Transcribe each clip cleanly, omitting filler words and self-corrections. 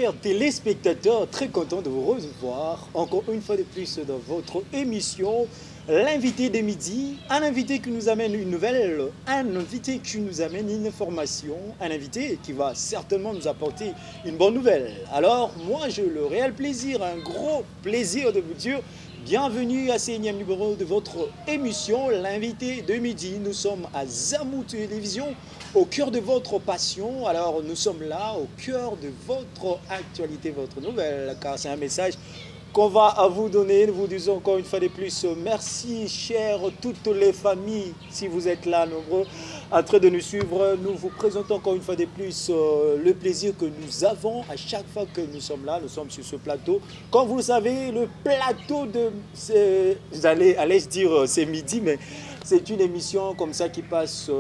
chers téléspectateurs, très content de vous recevoir encore une fois de plus dans votre émission L'invité de midi, un invité qui nous amène une nouvelle, un invité qui nous amène une information, un invité qui va certainement nous apporter une bonne nouvelle. Alors moi j'ai le réel plaisir, un gros plaisir de vous dire bienvenue à ce énième numéro de votre émission L'invité de midi. Nous sommes à Zamou Télévision, au cœur de votre passion. Alors nous sommes là au cœur de votre actualité, votre nouvelle, car c'est un message qu'on va à vous donner. Nous vous disons encore une fois de plus merci, chers toutes les familles, si vous êtes là nombreux en train de nous suivre. Nous vous présentons encore une fois de plus le plaisir que nous avons à chaque fois que nous sommes là. Nous sommes sur ce plateau. Comme vous le savez, le plateau de... Allez-je dire c'est midi, mais c'est une émission comme ça qui passe...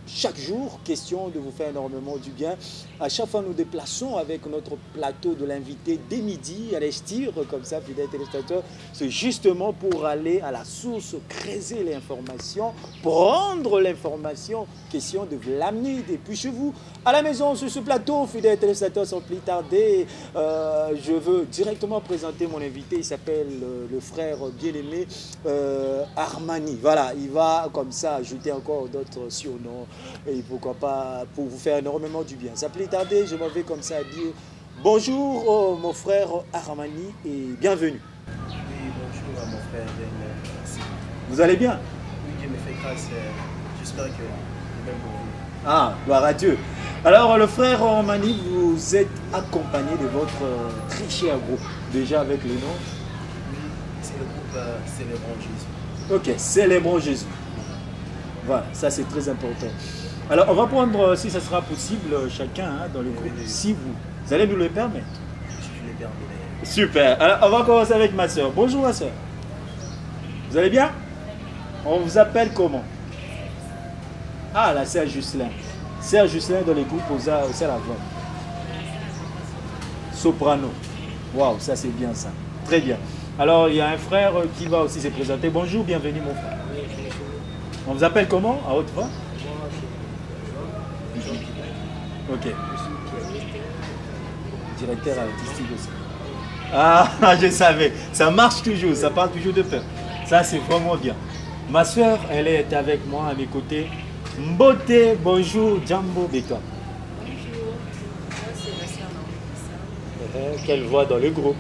chaque jour, question de vous faire énormément du bien. À chaque fois, nous déplaçons avec notre plateau de l'invité dès midi, à l'estir, comme ça, fidèles téléspectateurs. C'est justement pour aller à la source, creuser l'information, prendre l'information, question de vous l'amener depuis chez vous. À la maison, sur ce plateau, fidèles téléspectateurs, sans plus tarder, je veux directement présenter mon invité. Il s'appelle le frère bien-aimé Armani. Voilà, il va comme ça ajouter encore d'autres surnoms. Et pourquoi pas pour vous faire énormément du bien. Sans plus tarder, je m'en vais comme ça dire bonjour mon frère Armani et bienvenue. Oui, bonjour à mon frère. Merci. Vous allez bien? Oui, Dieu me fait grâce. J'espère que même pour vous. Ah, gloire à Dieu. Alors le frère Armani, vous êtes accompagné de votre très cher groupe. Déjà avec le nom? Oui, c'est le groupe Célébrons Jésus. Ok, Célébrons Jésus. Voilà, ça c'est très important. Alors on va prendre, si ça sera possible, chacun dans le groupe, si vous allez nous le permettre. Je les permets. Super. Alors on va commencer avec ma soeur. Bonjour ma soeur. Vous allez bien? On vous appelle comment? Ah, la sœur Juscelin. Sœur Juscelin dans les groupes aux la voix. Soprano. Waouh, ça c'est bien ça. Très bien. Alors il y a un frère qui va aussi se présenter. Bonjour, bienvenue mon frère. On vous appelle comment à haute voix? Ok. Directeur artistique aussi. Ah, je savais. Ça marche toujours, ça parle toujours de peur. Ça, c'est vraiment bien. Ma soeur, elle est avec moi à mes côtés. Mbote, bonjour, Jambo Beka. Bonjour, moi c'est ma soeur Naomi. Quelle voix dans le groupe?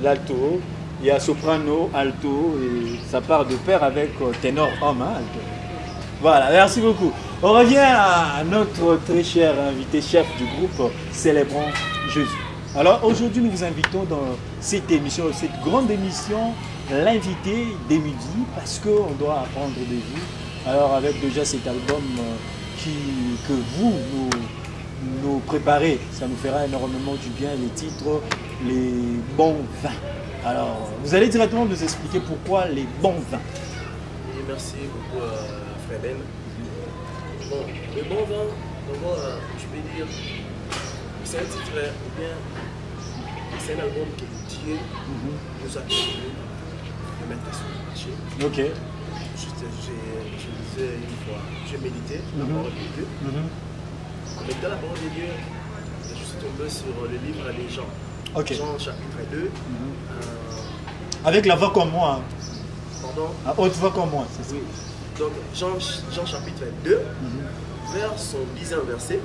L'alto. Il y a soprano, alto, et ça part de pair avec ténor homme. Hein, alto. Voilà, merci beaucoup. On revient à notre très cher invité chef du groupe Célébrons Jésus. Alors aujourd'hui, nous vous invitons dans cette émission, cette grande émission, l'invité des midis, parce qu'on doit apprendre de vous. Alors avec déjà cet album que vous nous préparez, ça nous fera énormément du bien, les titres, les bons vins. Alors, vous allez directement nous expliquer pourquoi les bons vins. Et merci beaucoup, frère Ben. Bon, le bon vin, d'abord, je peux dire, c'est un titre, ou bien, c'est un album que Dieu nous a permis de mettre sur le marché. Ok. Je disais une fois, je méditais la parole de Dieu. En mettant la parole de Dieu, je suis tombé sur le livre des Jean. Ok. Jean chapitre 2. Avec la voix comme moi. Pardon? À haute voix comme moi, c'est ça. Oui. Donc Jean chapitre 2, vers son 10e verset.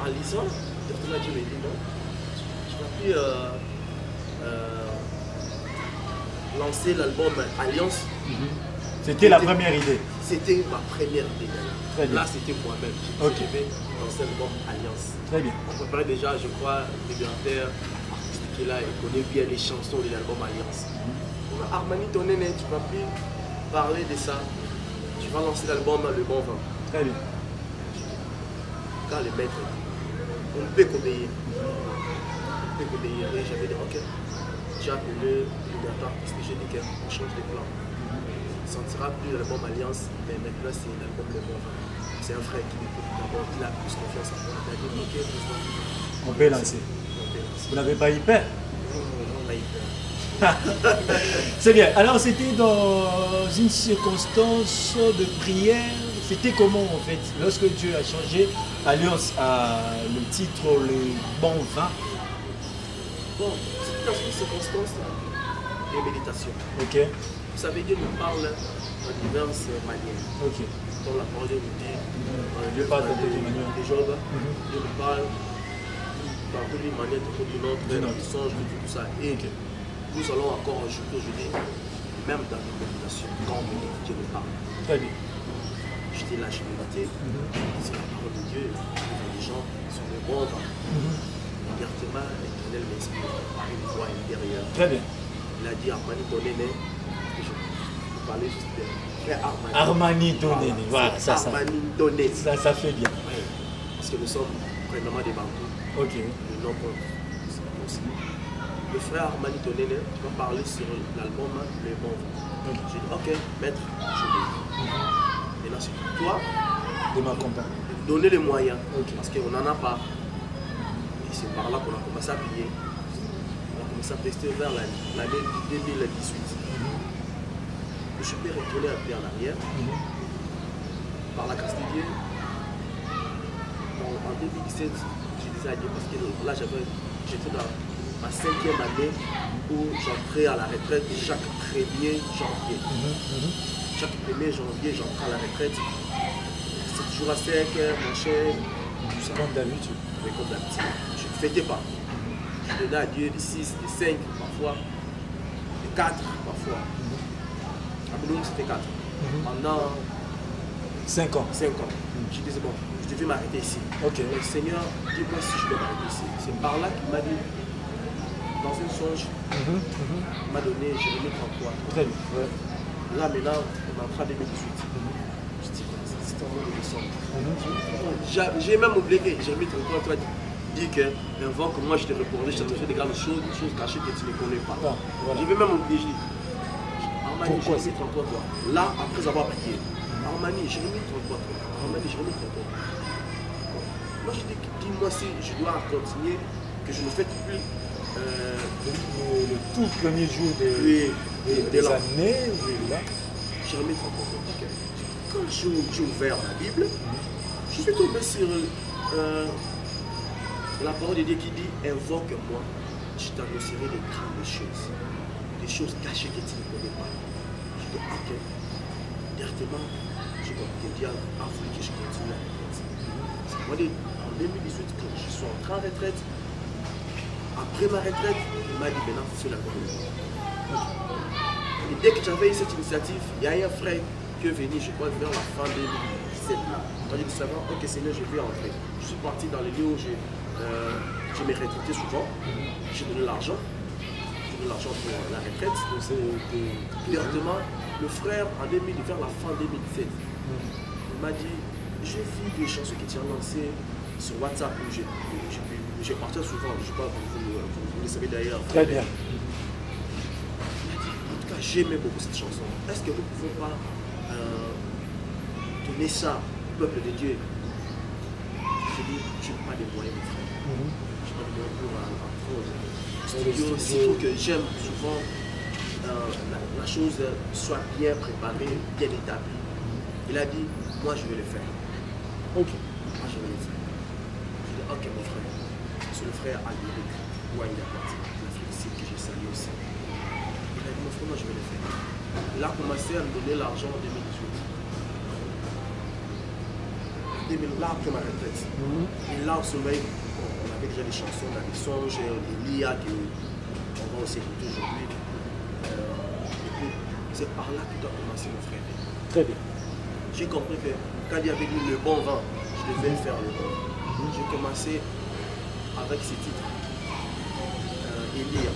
En lisant, directement Dieu me dit non, je ne vais plus lancer l'album Alliance. C'était la première idée. C'était ma première idée. Très bien. Là, c'était moi-même. Ok. Je vais lancer l'album Alliance. Très bien. On préparait déjà, je crois, le directeur artistique qui est là, il connaît bien les chansons de l'album Alliance. Armani, ton aîné, tu ne vas plus parler de ça. Tu vas lancer l'album Le Bon Vin. Très bien. Quand le maître, on ne peut qu'obéir. On ne peut qu'obéir. Et j'avais dit, ok, j'ai appelé le directeur artistique, j'ai dit qu'on change de plan. Ça ne sera plus l'album Alliance, mais maintenant c'est l'album Le Bon Vin. C'est un frère qui m'écoute d'abord, il a plus confiance en moi. Il a dit, ok, On peut lancer. Vous n'avez pas eu peur? on a eu peur. C'est bien. Alors, c'était dans une circonstance de prière c'était comment en fait, lorsque Dieu a changé Alliance à le titre Le Bon Vin? Bon, c'est dans une circonstance de méditation. Ok. Vous savez, Dieu nous parle en diverses manières. Ok. Comme la parole de nous dit, Dieu parle de toutes les manières. de Job, Dieu nous parle par toute une manière, d'une autre, dans le songe, tout ça. Et nous allons encore ajouter aujourd'hui, même dans les méditations, quand on médite, Dieu nous parle. Très bien. J'étais là, j'ai médité, c'est la parole de Dieu, les gens sont des bons vents. Directement, l'Éternel m'inspire par une voix intérieure. Très bien. Il a dit Armani Donene, je parlais juste de frère Armani. Armani Donene, voilà, ça. Armani Donene. Ça fait bien. Oui, parce que nous sommes premièrement des Bantous. Ok. Le nom aussi. Le frère Armani Donene, tu vas parler sur l'album Le Bon Vent. J'ai dit ok, maître, je vais. Maintenant, c'est toi de m'accompagner. Donner les moyens, parce qu'on n'en a pas. Et c'est par là qu'on a commencé à prier. On a commencé à tester vers l'année 2018. Je suis retourné un peu en arrière. Par la grâce de Dieu, en 2017, je disais à Dieu, parce que là j'étais dans ma 5e année où j'entrais à la retraite chaque 1er janvier. Chaque 1er janvier, j'entrais à la retraite. C'est toujours à sec, machin, tout ça. Comme d'habitude. Oui, comme d'habitude. Je ne fêtais pas. Je donnais à Dieu des 6, des 5 parfois, des 4 parfois. À Boulogne, c'était 4. Pendant 5 ans. 5 ans. Je disais, bon, je devais m'arrêter ici. Ok. Le Seigneur, dis-moi si je dois m'arrêter ici. C'est par là qu'il m'a dit, dans un songe, il m'a donné Jérémie 33. Très bien. Ouais. Là, maintenant, on est en train de 2018. Je dis, c'est un moment de décembre. J'ai même oublié que Jérémie 33, toi, dit qu'un vent que moi je t'ai répondu, je t'ai fait des grandes choses, des choses cachées que tu ne connais pas. Ah, voilà. Je vais même oublier, je dis, Armani, pourquoi Jérémie 33, toi. Là, après avoir prié, Armani, Jérémie 33, toi. Armani, Jérémie 33. Moi, je dis, dis-moi si je dois continuer, que je ne fête plus. Le tout premier jour des années, là. Jérémie 33. Quand j'ai ouvert la Bible, je suis tombé sur la parole de Dieu qui dit invoque-moi, je t'annoncerai des grandes choses, des choses cachées que tu ne connais pas. Je dis ok. Directement, Dieu a voulu que je continue la retraite. Moi, en 2018, quand je suis entré en retraite, après ma retraite, il m'a dit maintenant, fais la communauté. Et dès que j'avais eu cette initiative, il y a un frère qui est venu, je crois, vers la fin 2017. Quand j'ai dit ça, ok Seigneur, je vais entrer. Je suis parti dans les lieux où je me retraitais souvent. J'ai donné l'argent. J'ai donné l'argent pour la retraite. Directement, le frère, vers la fin 2017, il m'a dit, j'ai vu des chansons que tu as lancées sur WhatsApp où je partais souvent, je sais pas, vous le savez d'ailleurs. Très bien. En tout cas, j'aimais beaucoup cette chanson. Est-ce que nous ne pouvons pas donner ça au peuple de Dieu? Je dis, je n'ai pas de moyens, mon frère. Je n'ai pas de moyens pour un studio que j'aime souvent la chose soit bien préparée, bien établie. Il a dit, moi je vais le faire. Ok. Moi je vais le faire. Je dis, ok mon frère. C'est le frère Albéric, Ouaïda Pati, la félicite que j'ai salué aussi. Il a dit, mon frère, moi je vais le faire. Il a commencé à me donner l'argent en 2018. Là après ma retraite. Et là au sommeil, on avait déjà des chansons, on a des songes, des lias qu'on va aussi écouter aujourd'hui. C'est par là que tu as commencé mon frère. Très bien. J'ai compris que quand il y avait dit le bon vent, je devais le faire le bon. J'ai commencé avec ces titres. Elia.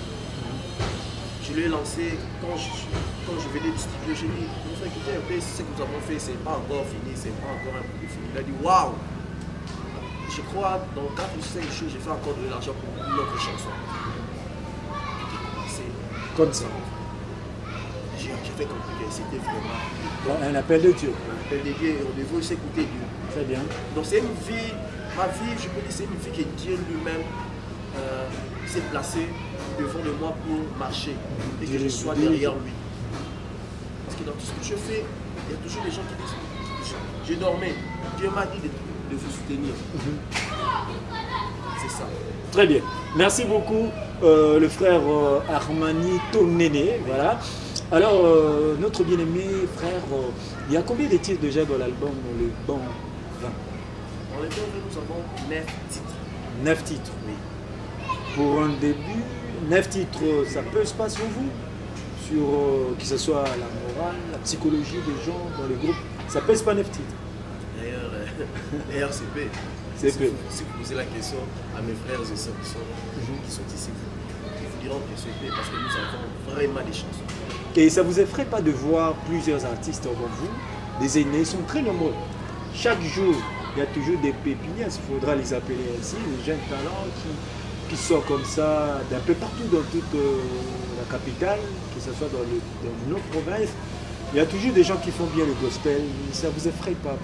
Je l'ai lancé quand je venais du studio. J'ai dit, mon frère, écoutez un peu, ce que nous avons fait, c'est pas encore fini, c'est pas encore un peu fini. Il a dit, waouh! Je crois, dans 4 ou 5 jours, j'ai fait encore de l'argent pour une autre chanson. J'ai commencé comme ça. J'ai compris que c'était vraiment un appel de Dieu. Un appel de Dieu, on devait aussi écouter Dieu. Très bien. Donc c'est une vie, ma vie, je peux dire, c'est une vie que Dieu lui-même s'est placé devant de moi pour marcher et que je sois derrière lui. Parce que dans tout ce que je fais, il y a toujours des gens qui disent, Je dormais. Dieu m'a dit de vous soutenir. C'est ça. Très bien. Merci beaucoup, le frère Armani Tonéné. Voilà. Alors, notre bien-aimé frère, il y a combien de titres déjà dans l'album Le Bon Vin? Dans le temps, nous avons 9 titres. 9 titres, Oui. Pour un début, 9 titres, ça peut se passer sur vous? Sur que ce soit la morale, la psychologie des gens dans le groupe, ça pèse pas 9 titres? D'ailleurs, c'est peu. C'est peu. Si vous posez la question à mes frères et sœurs qui sont ici, ils vous diront que c'est peu parce que nous avons vraiment des chansons. Et ça vous effraie pas de voir plusieurs artistes avant vous? Des aînés sont très nombreux. Chaque jour, il y a toujours des pépinières, il faudra les appeler ainsi, les jeunes talents qui sortent comme ça d'un peu partout dans toute la capitale, que ce soit dans nos provinces. Il y a toujours des gens qui font bien le gospel. Ça vous effraie pas?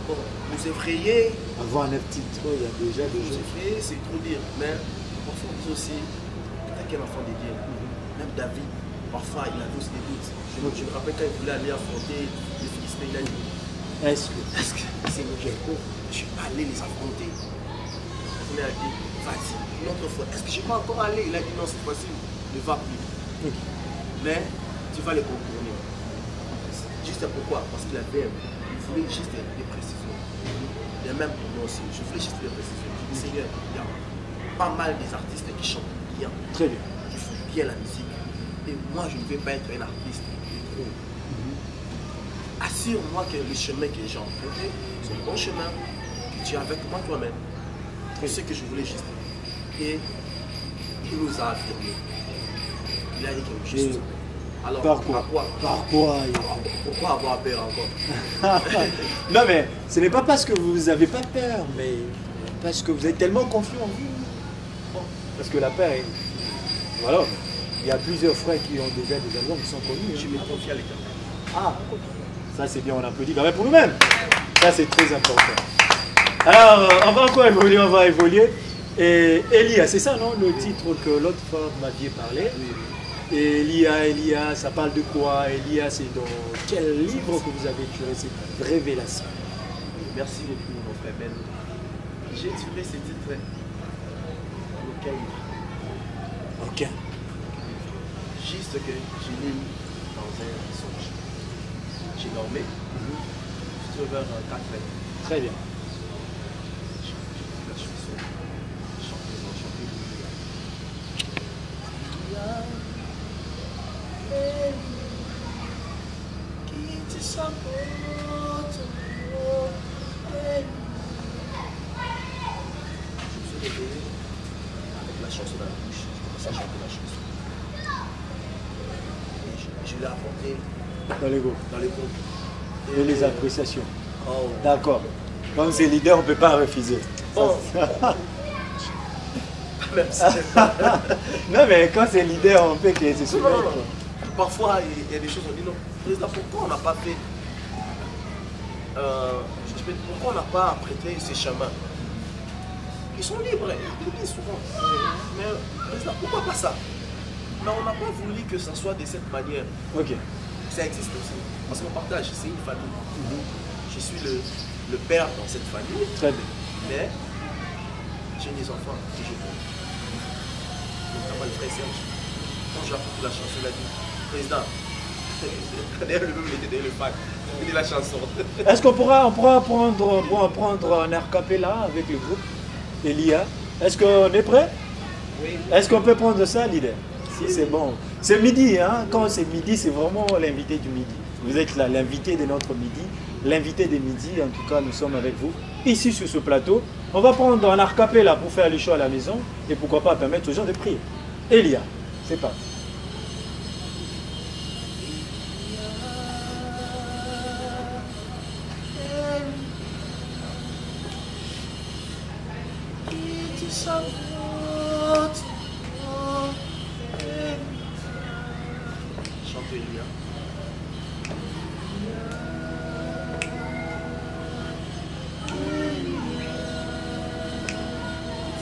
Bon, vous effrayer, Avoir 9 titres, il y a déjà des vous gens. effrayer, c'est trop dire. Mais parfois, vous aussi, quel enfant de Dieu. Même David, parfois, il avait aussi des doutes. Je me rappelle quand il voulait aller affronter les Philistins, il a dit, Est-ce que Seigneur, j'ai peur, je ne vais pas aller les affronter. Il a dit, vas-y, une autre fois, est-ce que je vais encore aller? Il a dit, non, cette fois-ci, ne va plus. Mais tu vas les contourner. Juste pourquoi? Parce qu'il avait, il voulait juste des précisions. Et même pour moi aussi, je voulais juste des précisions. Je dis, Seigneur, il y a pas mal des artistes qui chantent bien, Très bien. qui font bien la musique. Et moi, je ne vais pas être un artiste de trop. Assure-moi que le chemin que j'ai emprunté, c'est le bon chemin, que tu es avec moi toi-même. C'est ce que je voulais juste. Et il nous a affirmé. Il a dit quelque chose. Alors, Pourquoi pourquoi avoir peur encore? Non mais ce n'est pas parce que vous n'avez pas peur, mais parce que vous êtes tellement confiant en vous. Parce que la peur est... Voilà. Il y a plusieurs frères qui ont déjà des albums qui sont connus. Je me confie à l'État. Ah, ça c'est bien, on applaudit quand même pour nous-mêmes. Ça c'est très important. Alors, on va encore évoluer, on va évoluer. Et Elia, c'est ça non, le titre que l'autre fois m'aviez parlé? Et Elia, ça parle de quoi? Elia, c'est dans quel livre que vous avez tiré cette révélation? Merci beaucoup, mon frère Ben. J'ai tiré ce titre au cahier. Ok. Juste que je l'ai mis dans un songe. J'ai dormi, c'était vers 4 heures. Très bien. J'ai écouté la chanson, chanté. Qui te supporte. Je me suis réveillé avec la chanson dans la bouche. J'ai commencé à chanter la chanson. Et je l'ai apporté Dans les groupes. dans les groupes. Et les appréciations. Oh. D'accord. Comme c'est leader, on ne peut pas refuser. Oh. Merci. Non, mais quand c'est leader, on peut que c'est super. Non. Parfois, il y a des choses, on dit non. Président, pourquoi on n'a pas fait. Pourquoi on n'a pas prêté ces chemins? Ils sont libres, ils le disent souvent. Mais président, pourquoi pas ça? Mais on n'a pas voulu que ça soit de cette manière. Ok. Ça existe aussi. Parce qu'on partage, c'est une famille. Je suis le père dans cette famille, Très bien. mais j'ai des enfants que je veux. Notamment le frère Serge. Quand j'ai appris la chanson, il a dit, président, d'ailleurs le même était dans le pack, il dit la chanson. Est-ce qu'on pourra prendre un air cappella avec le groupe Elia? Est-ce qu'on est prêt? Oui. Est-ce qu'on peut prendre ça, leader? Si c'est bon. C'est midi, hein? Quand c'est midi, c'est vraiment l'invité du midi. Vous êtes là, l'invité de notre midi, l'invité des midis. En tout cas, nous sommes avec vous ici sur ce plateau. On va prendre un air cappella pour faire les shows à la maison et pourquoi pas permettre aux gens de prier. Elia, c'est parti. Chante Elia.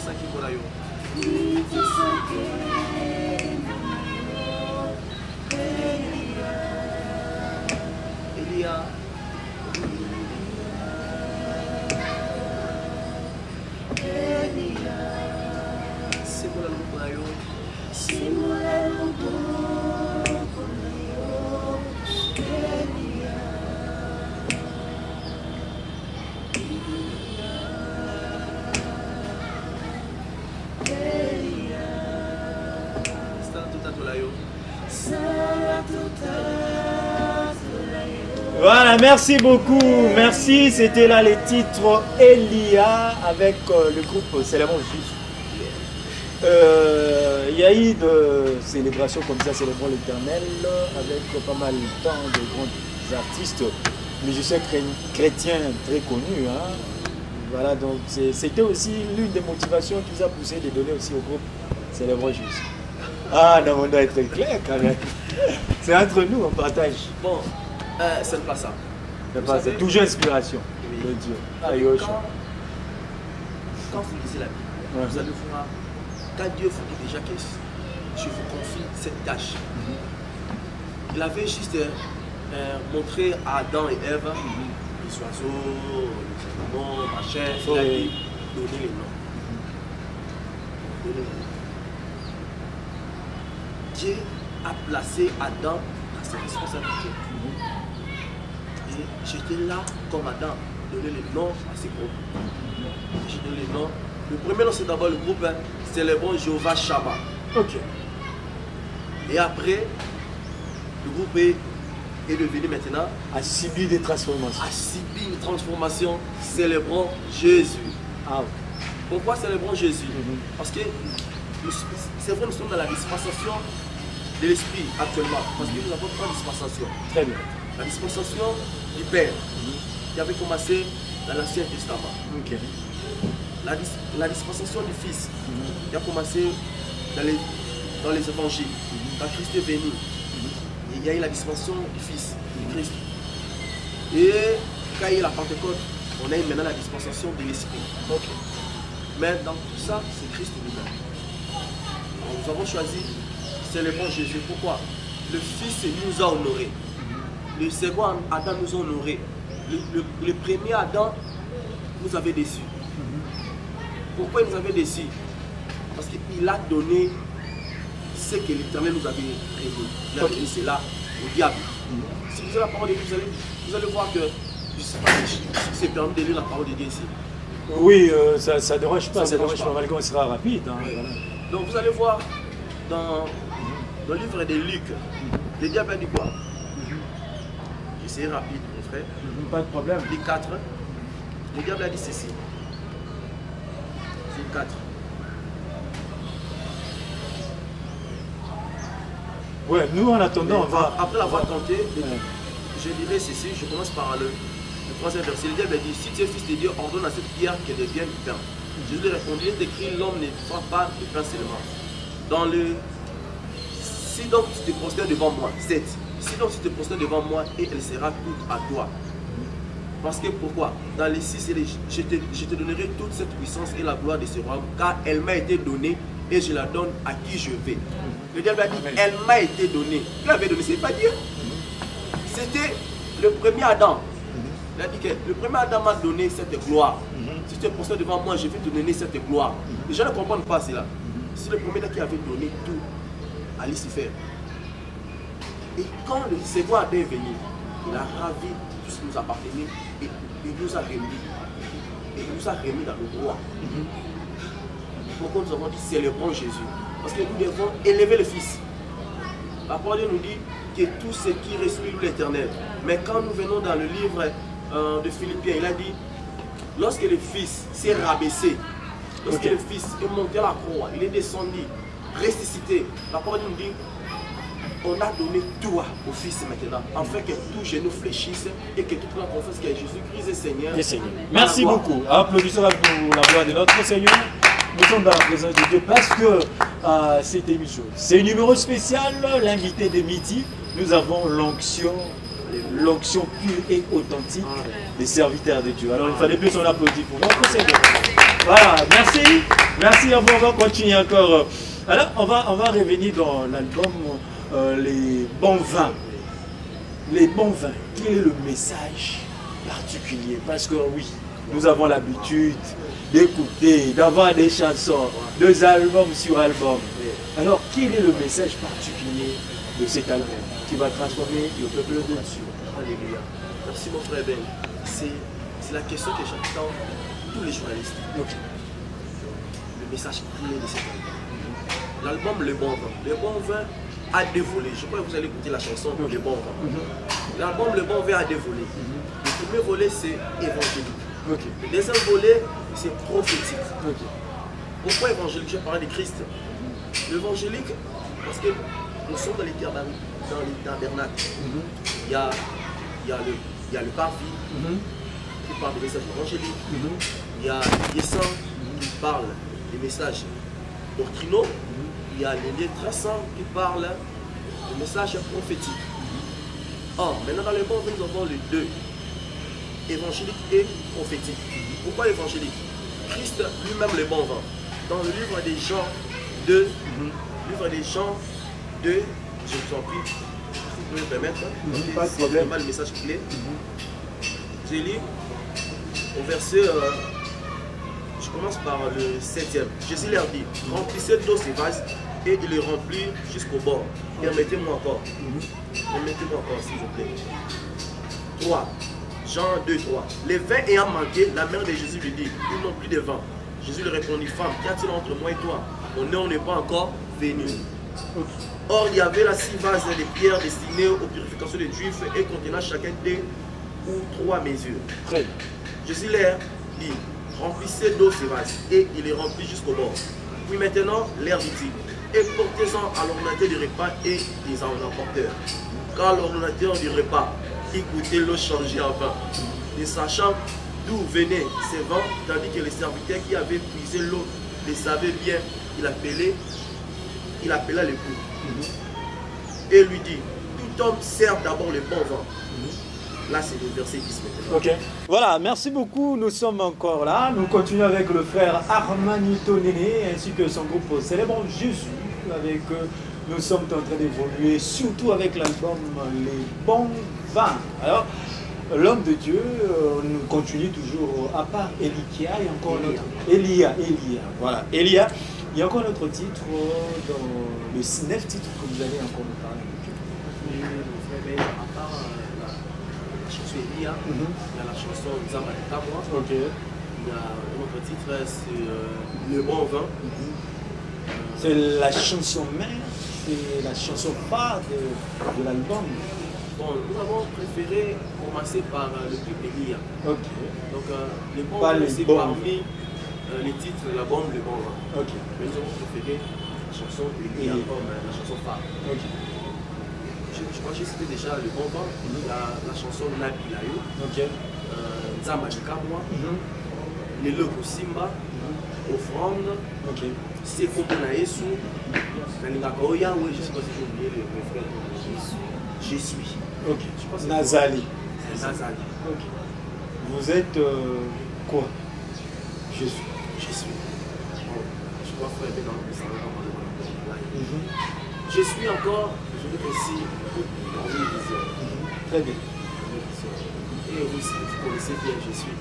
Saki Korayo. Elia. Voilà, merci beaucoup. Merci. C'était là les titres Elia avec le groupe Célébrons Juste. Il y a eu de célébrations comme ça, Célébrons l'Éternel, avec pas mal de temps de grands artistes, musiciens chrétiens très connus. Hein. Voilà, donc c'était aussi l'une des motivations qui nous a poussé de donner aussi au groupe Célébrons Juste. Ah non, on doit être clair quand même. C'est entre nous, on partage. Bon, ce n'est pas ça. C'est toujours inspiration de Dieu. Quand vous lisez la Bible, vous allez voir, quand Dieu vous dit déjà que je vous confie cette tâche, il avait juste montré à Adam et Ève les oiseaux, les animaux, machin, il a dit donner les noms. Donner les noms. Dieu a placé Adam à ses responsabilités. Et j'étais là comme Adam, donner les noms à ses groupes. J'ai donné les noms. Le premier nom, c'est d'abord le groupe Célébrons Jéhovah Shammah. Ok. Et après, le groupe est devenu maintenant a subi des transformations. A subi une transformation. Célébrons Jésus. Ah, okay. Pourquoi célébrons Jésus? Parce que c'est vrai, nous sommes dans la dispensation de l'Esprit actuellement. Parce que nous avons trois dispensations. Très bien. La dispensation du Père, qui avait commencé dans l'Ancien Testament. Okay. La dispensation du Fils, qui a commencé dans les évangiles. Quand Christ est venu, il y a eu la dispensation du Fils, du Christ. Et quand il y a eu la Pentecôte, on a eu maintenant la dispensation de l'Esprit. Okay. Mais dans tout ça, c'est Christ lui-même. Nous avons choisi, c'est le bon Jésus. Pourquoi? Le Fils nous a honorés. Le second Adam nous a honorés. Le premier Adam nous avait déçus. Pourquoi il nous avait déçus? Parce qu'il a donné ce que l'Éternel nous avait prévu. Il a donné cela au diable. Si vous avez la parole de Dieu, vous allez voir que, je ne sais pas si c'est permis de lire la parole de Dieu ici. Oui, ça ne dérange pas, ça dérange pas, malgré qu'on sera rapide. Hein, voilà. Donc vous allez voir dans le livre de Luc, le diable a dit quoi? C'est rapide, mon frère. Pas de problème. Luc 4, le diable a dit ceci. Luc 4. Ouais, nous en attendant, on va. Après l'avoir tenté, je dirais ceci, je commence par le troisième verset. Le diable a dit, si tu es fils de Dieu, ordonne à cette pierre qu'elle devienne pain. Jésus lui répondit, il est écrit, l'homme ne fera pas de pain seulement. Dans le. Si donc tu te prosternes devant moi, 7. Si donc tu te prosternes devant moi, et elle sera toute à toi. Parce que pourquoi? Dans les 6, je te donnerai toute cette puissance et la gloire de ce royaume, car elle m'a été donnée et je la donne à qui je vais. Le diable a dit, elle m'a été donnée. Il avait donné, c'est pas Dieu. C'était le premier Adam. Il a dit que le premier Adam m'a donné cette gloire. Si tu es posté devant moi, je vais te donner cette gloire. Les gens ne comprennent pas cela. C'est le premier qui avait donné tout à Lucifer. Et quand le second Adam est venu, il a ravi tout ce qui nous appartenait et il nous a remis. Et il nous a remis dans le roi. Pourquoi nous avons dit c'est le bon Jésus? Parce que nous devons élever le Fils. La parole nous dit que tout ce qui respire l'Éternel. Mais quand nous venons dans le livre de Philippiens, il a dit, lorsque le Fils s'est rabaissé, lorsque le Fils est monté à la croix, il est descendu, ressuscité, la parole nous dit, on a donné tout au Fils maintenant, afin que tout genou fléchisse et que tout le monde confesse que Jésus-Christ est Seigneur. Merci beaucoup. Applaudissons pour la gloire de notre Seigneur. Nous sommes dans la présence de Dieu parce que cette émission, c'est un numéro spécial, l'invité de midi. Nous avons l'onction pure et authentique des serviteurs de Dieu. Alors il fallait plus on applaudit pour notre Seigneur. Voilà, merci. Merci à vous, on va continuer encore. Alors on va revenir dans l'album Les bons vins. Les bons vins, quel est le message particulier? Parce que oui, nous avons l'habitude d'écouter, d'avoir des chansons, deux albums sur album. Alors, quel est le message particulier de cet album qui va transformer le peuple de Dieu? Alléluia. Merci mon frère Ben. C'est la question que j'attends tous les journalistes. Okay. Le message clé de cet album. L'album Le Bon Vin. Le Bon Vin, à deux volets. Je crois que vous allez écouter la chanson Le Bon Vent. L'album Le Bon Vent a deux volets. Le premier volet, c'est évangélique. Le deuxième volet, c'est prophétique. Pourquoi évangélique? Je parle de Christ. L'évangélique, parce que nous sommes dans les tabernacles. Il y a le parvis qui parle des messages évangéliques. Il y a les saints qui parlent des messages doctrinaux. Il y a les liens très saints qui parlent des messages prophétiques. Or, maintenant dans le bon vent, nous avons les deux, évangélique et prophétique. Pourquoi évangélique? Christ lui-même le bon vent. Dans le livre des Jean 2, je vous en prie, si vous pouvez me permettre, c'est vraiment le message clé. Je lis au verset, je commence par le 7e. Jésus leur dit, remplissez d'eau ces vases et il les remplit jusqu'au bord. Permettez-moi encore. Permettez-moi encore, s'il vous plaît. 3. Jean 2, 3. Les vins ayant manqué, la mère de Jésus lui dit, ils n'ont plus de vin. Jésus lui répondit, femme, qu'y a-t-il entre moi et toi? Mon heure n'est pas encore venue. Or, il y avait là 6 vases de pierre destinés aux purifications des Juifs et contenant chacun 2 ou 3 mesures. Jésus leur dit, remplissez d'eau ces vases et il les remplit jusqu'au bord. Puis maintenant, l'air dit, et portez-en à l'ordinateur du repas et ils en emportèrent. Car l'ordinateur du repas, écoutez l'eau changée en vin, ne sachant d'où venaient ces vins, tandis que les serviteurs qui avaient puisé l'eau les savaient bien, il appela l'époux et lui dit, tout homme sert d'abord le bon vin. Là, c'est le verset 10 maintenant. Voilà, merci beaucoup. Nous sommes encore là. Nous continuons avec le frère Armanito Néné ainsi que son groupe Célébrons Jésus. Avec eux, nous sommes en train d'évoluer, surtout avec l'album Les Bons Vins. Alors, l'homme de Dieu, nous continue toujours, à part Elikia, il y a encore un autre. Elia, voilà. Elia, il y a encore un autre titre dans le 9 titres que vous allez encore nous parler. À part la chanson Elia, il y a la chanson Nzamba Kamwa. Il y a un autre titre, c'est Le Bon Vin. C'est la chanson mère, c'est la chanson phare de l'album. Bon, nous avons préféré commencer par le clip Elia. Donc, Le Bon Vin, c'est parmi les titres de l'album Le Bon Vin. Mais nous avons préféré la chanson Elia comme la chanson phare. Je crois que j'ai cité déjà Le Bon Vin, la chanson Nabilayo, Nzamba Kamwa, Le Loko Simba, Offrande, C'est comme Naesu, Naningaka oui, je ne sais pas si j'ai oublié le refrain. Je suis. Nazali. Nazali. Vous êtes quoi? Je suis. Je crois frère dans le je suis encore, je veux aussi dans une vision. Très bien. Et vous connaissez bien je suis.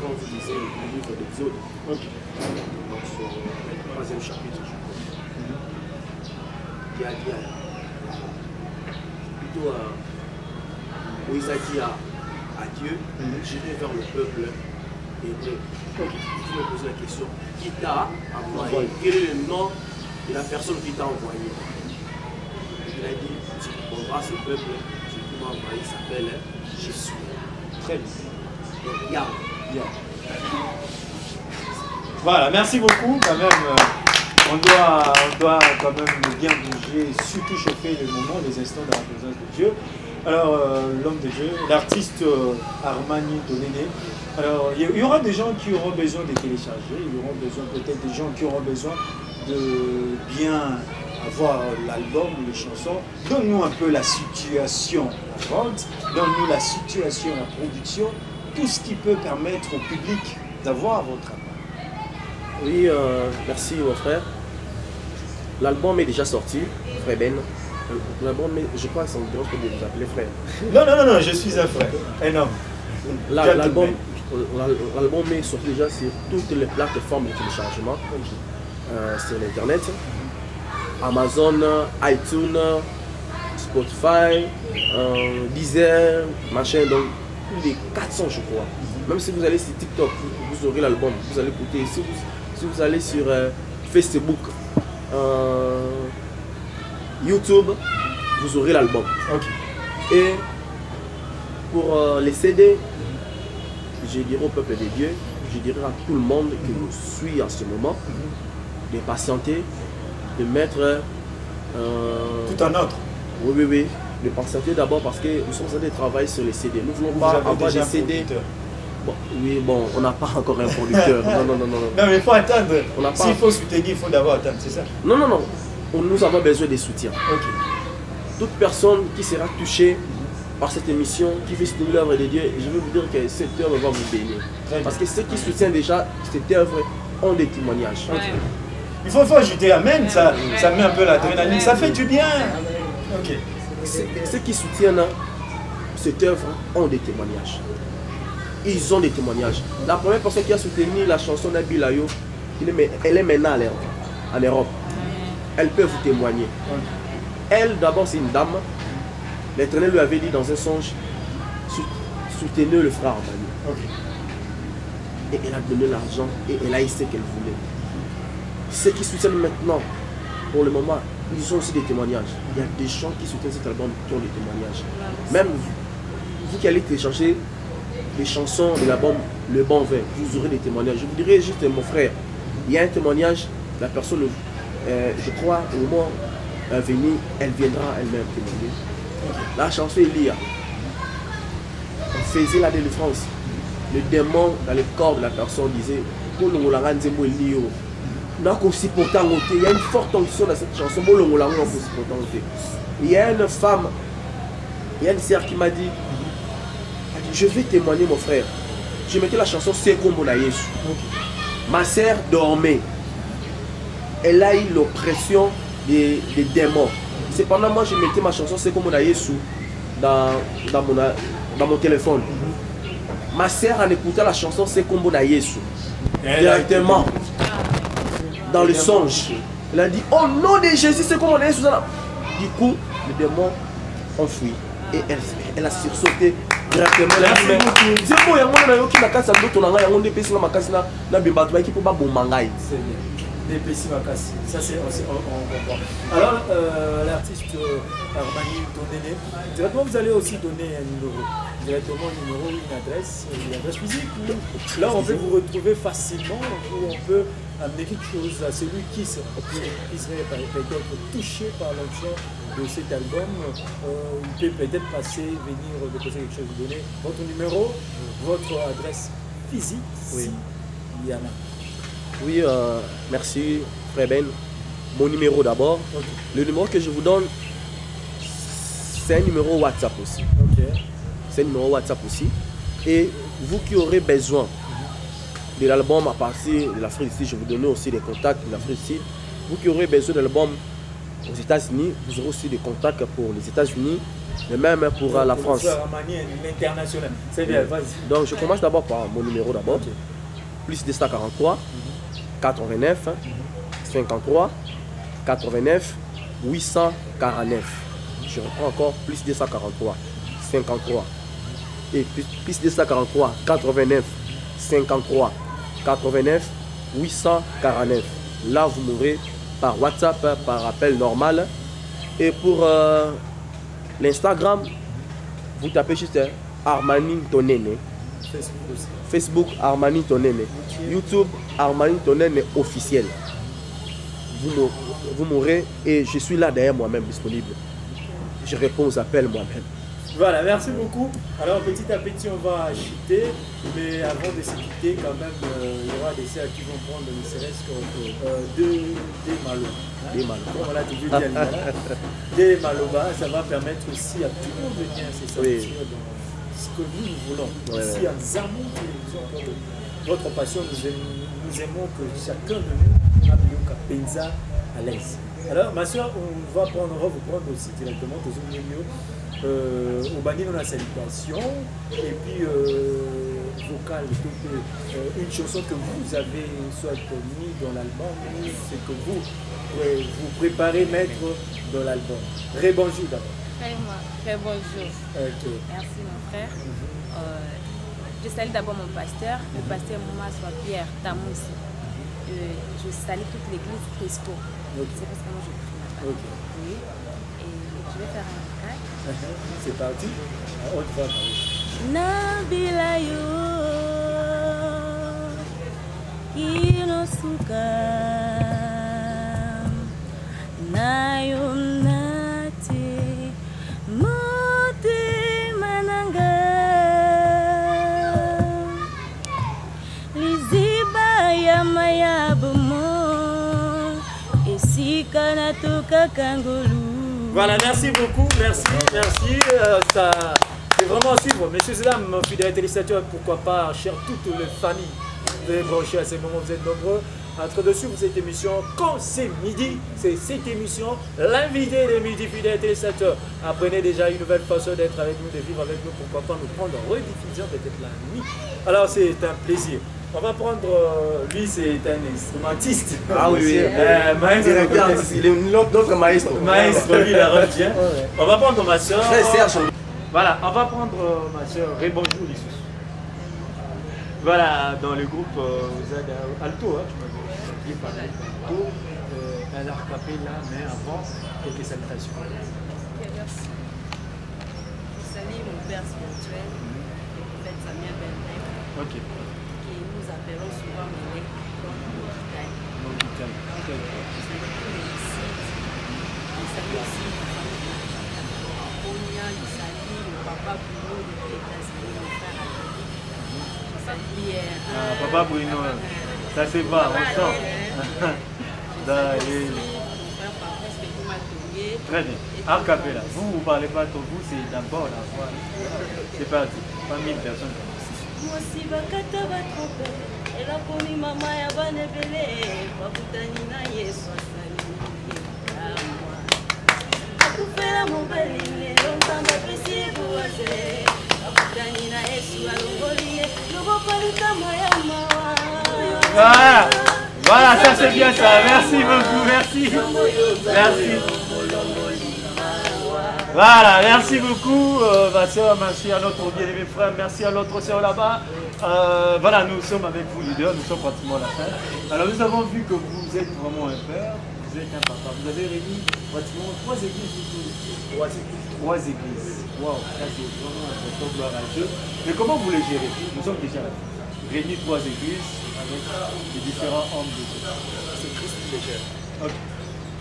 Quand vous lisez le livre d'Exode, donc sur le 3e chapitre, je crois, il y a plutôt Moïse a dit à Dieu, j'irai vers le peuple hébreu. Il faut me poser la question, qui t'a envoyé? Quel est le nom de la personne qui t'a envoyé? Il a dit, tu comprendras ce peuple, celui qui m'a envoyé s'appelle Jésus. Très bien. Donc, Yahweh. Voilà, merci beaucoup. Quand même, on doit quand même bien bouger, surtout chauffer le moment, les instants de la présence de Dieu. Alors, l'homme de Dieu, l'artiste Armanito Néné. Alors, il y aura des gens qui auront besoin de télécharger, il y aura besoin peut-être des gens qui auront besoin de bien avoir l'album, les chansons. Donne-nous un peu la situation à la vente, donne-nous la situation à la production, tout ce qui peut permettre au public d'avoir votre album. Oui, merci mon frère. L'album est déjà sorti, frère Ben. L'album, je crois que ça me dérange pas de vous appeler frère. Non, je suis un frère, un homme. L'album est sorti déjà sur toutes les plateformes de téléchargement, sur l'internet. Amazon, iTunes, Spotify, Deezer, machin, donc plus de 400 je crois. Même si vous allez sur TikTok, vous aurez l'album, vous allez écouter. Si vous allez sur Facebook, YouTube, vous aurez l'album. Et pour les CD, je dirais au peuple des dieux, je dirais à tout le monde qui nous suit en ce moment, de patienter, de mettre tout en ordre. Oui. De patienter d'abord parce que nous sommes en train de travailler sur les CD. Nous ne voulons pas avoir des CD. Bon, on n'a pas encore un producteur. Non. Non, mais il faut attendre. S'il faut soutenir, il faut d'abord attendre, c'est ça? Non. Nous avons besoin de soutien. Toute personne qui sera touchée par cette émission, qui veut soutenir l'œuvre de Dieu, je veux vous dire que cette œuvre va vous bénir. Parce que ceux qui soutiennent déjà cette œuvre ont des témoignages. Il faut ajouter amen, ça met un peu l'adrénaline, ça fait du bien. Ceux qui soutiennent cette œuvre ont des témoignages. Ils ont des témoignages. La première personne qui a soutenu la chanson d'Abilayo, elle est maintenant en Europe. Elle peut vous témoigner. Elle, d'abord, c'est une dame. L'Éternel lui avait dit dans un songe, soutenez le frère Armani. Et elle a donné l'argent et elle a eu ce qu'elle voulait. Ceux qui soutiennent maintenant, pour le moment, ils ont aussi des témoignages. Il y a des gens qui soutiennent cet album qui ont des témoignages. Même vous qui allez télécharger les chansons de l'album Le Bon Vin, vous aurez des témoignages. Je vous dirais juste, mon frère, il y a un témoignage, la personne, je crois, au moment venu, elle viendra elle-même témoigner. La chanson Elia, on faisait la délivrance. Le démon dans le corps de la personne disait, il y a une forte onction dans cette chanson. Il y a une femme, il y a une sœur qui m'a dit, je vais témoigner mon frère. Je mettais la chanson Sekombo na Yesu. Ma sœur dormait. Elle a eu l'oppression des démons. Cependant, moi je mettais ma chanson Sekombo na Yesu dans mon téléphone. Ma sœur en écoutant la chanson Sekombo na Yesu directement dans le songe. Elle a dit, oh nom de Jésus, Sekombo na Yesu. Du coup, les démons ont fui et elle a sursauté directement. Ça c'est on comprend. Alors l'artiste Armani Tonene, directement vous allez aussi donner un numéro. Directement un numéro, une adresse physique où là on peut vous retrouver facilement, où on peut amener quelque chose à celui qui serait peut-être touché par l'onction de cet album. Il peut peut-être passer, venir déposer quelque chose, vous donner votre numéro, votre adresse physique, si il y en a. Oui, merci frère Ben. Mon numéro d'abord. Le numéro que je vous donne, c'est un numéro WhatsApp aussi. C'est un numéro WhatsApp aussi. Et vous qui aurez besoin de l'album à partir de l'Afrique du Sud, je vais vous donner aussi des contacts de l'Afrique du Sud. Vous qui aurez besoin de l'album aux États-Unis, vous aurez aussi des contacts pour les États-Unis, et même pour la France. L'international. C'est bien, vas-y. Donc je commence d'abord par mon numéro d'abord. Plus de 143 89 53 89 849. Je reprends encore, plus 243 53 et plus 243 89 53 89 849. Là vous m'aurez par WhatsApp, par appel normal. Et pour l'Instagram, vous tapez juste Armani Tonene. Facebook Armani Tonene. YouTube Armani Tonene officiel. Vous m'aurez et je suis là derrière moi-même disponible. Je réponds aux appels moi-même. Voilà, merci beaucoup. Alors petit à petit on va chuter, mais avant de se quitter quand même, il y aura des sœurs qui vont prendre ne serait-ce que des maloba. Des maloba. Comme on l'a toujours dit, des maloba, ça va permettre aussi à tout le monde de bien se sentir dans ce que nous voulons. Ici à Zamou Télévision, votre passion, nous aimons que chacun de nous a Bioka Penza à l'aise. Alors ma soeur, on va vous prendre aussi directement au banni dans la salutation et puis vocal, une chanson que vous avez soit mis dans l'album, c'est que vous préparez mettre dans l'album. Bonjour d'abord. Très bonjour. Merci mon frère. Je salue d'abord mon pasteur, le pasteur Mouma soit Pierre Tamoussi. Je salue toute l'église Crespo. C'est parce que moi je prie là-bas. Oui. C'est parti. On te voit. Nabilayo Inosuka Nayonate Mote Mananga Liziba Yamayabumo Esika Natuka Kangolu. Voilà, merci beaucoup, merci. C'est vraiment à suivre. Messieurs et dames, fidèles téléspectateurs, pourquoi pas, chers toutes les familles, vous êtes branchés à ces moments, vous êtes nombreux. Entre dessus pour cette émission, quand c'est midi, c'est cette émission, l'invité des midi, fidèles téléspectateurs. Apprenez déjà une nouvelle façon d'être avec nous, de vivre avec nous, pourquoi pas nous prendre en rediffusion peut-être la nuit. Alors c'est un plaisir. On va prendre, lui c'est un instrumentiste. Ah oui, maestro. Il est notre maestro. Maestro, lui il a retient. On va prendre ma soeur. Serge. Voilà, on va prendre ma soeur. Bonjour Lissus. Voilà, dans le groupe Alto, hein, tu m'avais dit par Alto, un art capella, mais avant, quelques salutations. Merci. Je salue mon père spirituel, le prophète Samuel Benrek, qui nous appelons souvent Melek, donc Mokitai. Mokitai. Je salue tous les disciples. Je salue aussi ma famille de Onia, je salue le papa Bruno de l'État-Unis, mon frère Adolphe. Je salue... Papa Bruno, ça c'est pas, on sent. Très bien. Art capella. Vous ne parlez pas de vous, c'est d'abord la voix. C'est parti. Pas 1000 personnes. Moi aussi, bakata batrope. Elle a connu maman ya banebele. Bakutani na Yesu asali. Akufela mobaline, longamba pesi buwaze. Bakutani na Yesu alongoline. Lobo palika moya mawa. Voilà, ça c'est bien ça. Merci beaucoup, merci. Merci. Voilà, merci beaucoup, ma soeur, merci à notre bien-aimé frère, merci à l'autre soeur là-bas. Voilà, nous sommes avec vous les deux, nous sommes pratiquement à la fin. Alors nous avons vu que vous êtes vraiment un père, vous êtes un papa. Vous avez réuni pratiquement 3 églises. 3 églises. Waouh, ça c'est vraiment important, gloire à Dieu. Mais comment vous les gérez? Nous sommes déjà là. Réunis 3 églises avec les différents hommes de Dieu. C'est Christ qui les gère. Ok.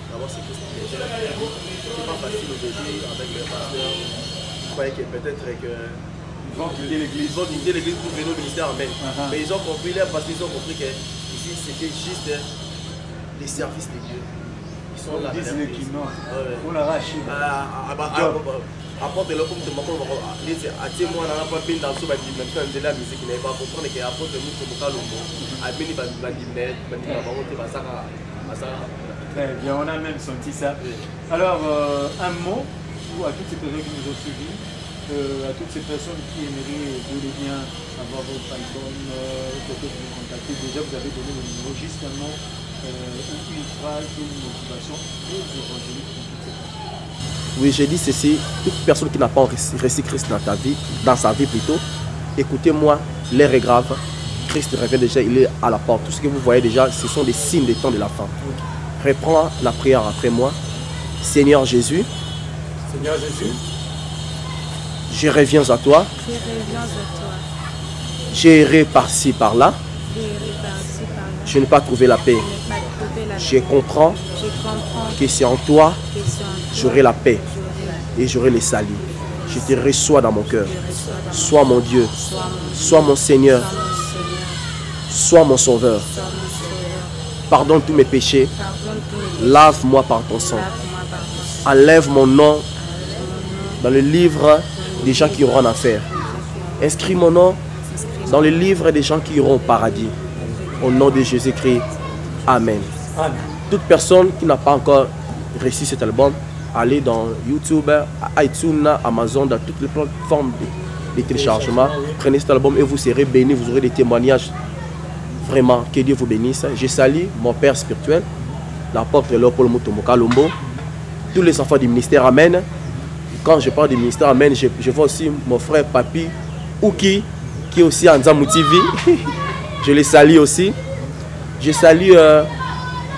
D'abord, c'est Christ qui les gère. C'est pas facile au début avec le pasteur. Je croyais que peut-être que... Ils vont quitter l'église. Ils vont quitter l'église pour venir au ministère en même. Mais ils ont compris, les pasteurs, ils ont compris que ici c'était juste les services de Dieu. Ils sont là. Ils disent l'équipement. On l'arrache. Apporte le comme te mako à témoin n'a pas bien dans ce bâtiment de la musique n'est pas comprendre que apporte nous comme Kalombo a béni très bien, on a même senti ça. Alors un mot à toutes ces personnes qui nous ont suivis, à toutes ces personnes qui aimeraient bien avoir votre album, peut-être vous contacter. Déjà vous avez donné le numéro, juste un mot, une phrase, une motivation pour vous évangéliser pour toutes ces personnes. Oui, j'ai dit ceci, toute personne qui n'a pas reçu Christ dans sa vie plutôt, écoutez-moi, l'heure est grave, Christ revient déjà, il est à la porte. Tout ce que vous voyez déjà, ce sont des signes des temps de la fin. Reprends la prière après moi. Seigneur Jésus, je reviens à toi. J'ai erré par-ci, par-là. Je n'ai pas trouvé la paix. Je comprends que c'est en toi j'aurai la paix et j'aurai les salis. Je te reçois dans mon cœur. Sois mon Dieu, sois mon Seigneur, sois mon Sauveur. Pardonne tous mes péchés. Lave-moi par ton sang. Enlève mon nom dans le livre des gens qui auront en enfer. Inscris mon nom dans le livre des gens qui iront au paradis. Au nom de Jésus-Christ. Amen. Amen. Toute personne qui n'a pas encore reçu cet album, allez dans YouTube, iTunes, Amazon, dans toutes les plateformes de téléchargement. Prenez cet album et vous serez bénis, vous aurez des témoignages. Vraiment, que Dieu vous bénisse. Je salue mon père spirituel, l'apôtre Léopold Mutombo Kalombo, tous les enfants du ministère Amen. Quand je parle du ministère Amen, je vois aussi mon frère Papi Ouki, qui est aussi en Nzamou TV. Je les salue aussi. Je salue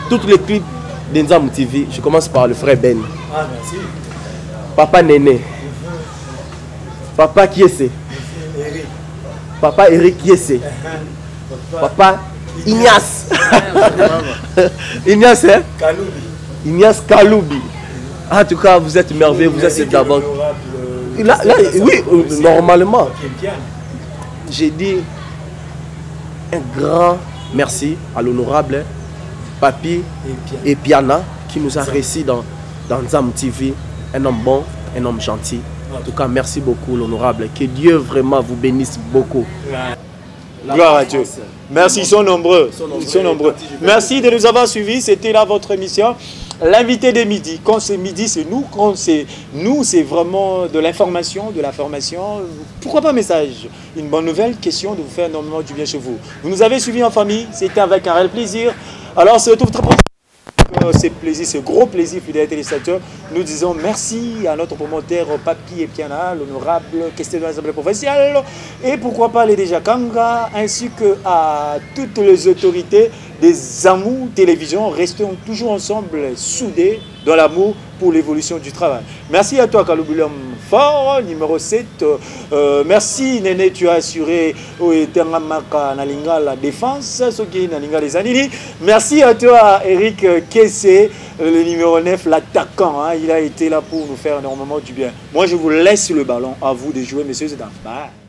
toutes les clips de Nzamou TV. Je commence par le frère Ben. Ah, merci. Papa Néné. Papa qui est c'est? Eric. Papa Eric qui est c'est? Papa Ignace. Ignace, hein? Kaloubi. Ignace Kaloubi. En tout cas, vous êtes merveilleux, vous êtes d'abord. Là, oui, normalement. J'ai dit un grand merci à l'honorable Papi et Piana qui nous a réussi dans Nzam TV. Un homme bon, un homme gentil. En tout cas, merci beaucoup l'honorable. Que Dieu vraiment vous bénisse beaucoup. Gloire à Dieu. Merci, ils sont nombreux. Ils sont nombreux. Merci de nous avoir suivis. C'était là votre émission. L'invité des midis. Quand c'est midi, c'est nous. Quand c'est nous, c'est vraiment de l'information, de la formation. Pourquoi pas un message? Une bonne nouvelle, question de vous faire énormément du bien chez vous. Vous nous avez suivis en famille. C'était avec un réel plaisir. Alors, c'est tout très proche. C'est plaisir, c'est gros plaisir, fidèles téléspectateurs. Nous disons merci à notre promoteur Papi et Piana, l'honorable question de l'Assemblée provinciale, et pourquoi pas les déjà Kanga, ainsi que à toutes les autorités des Amours Télévision. Restons toujours ensemble, soudés dans l'amour pour l'évolution du travail. Merci à toi, Kaloubilam Fort, numéro 7. Merci, Néné, tu as assuré la défense, les Anini. Merci à toi, Eric Kessé, le numéro 9, l'attaquant. Hein, il a été là pour nous faire énormément du bien. Moi, je vous laisse le ballon. À vous de jouer, messieurs et dames. Bye.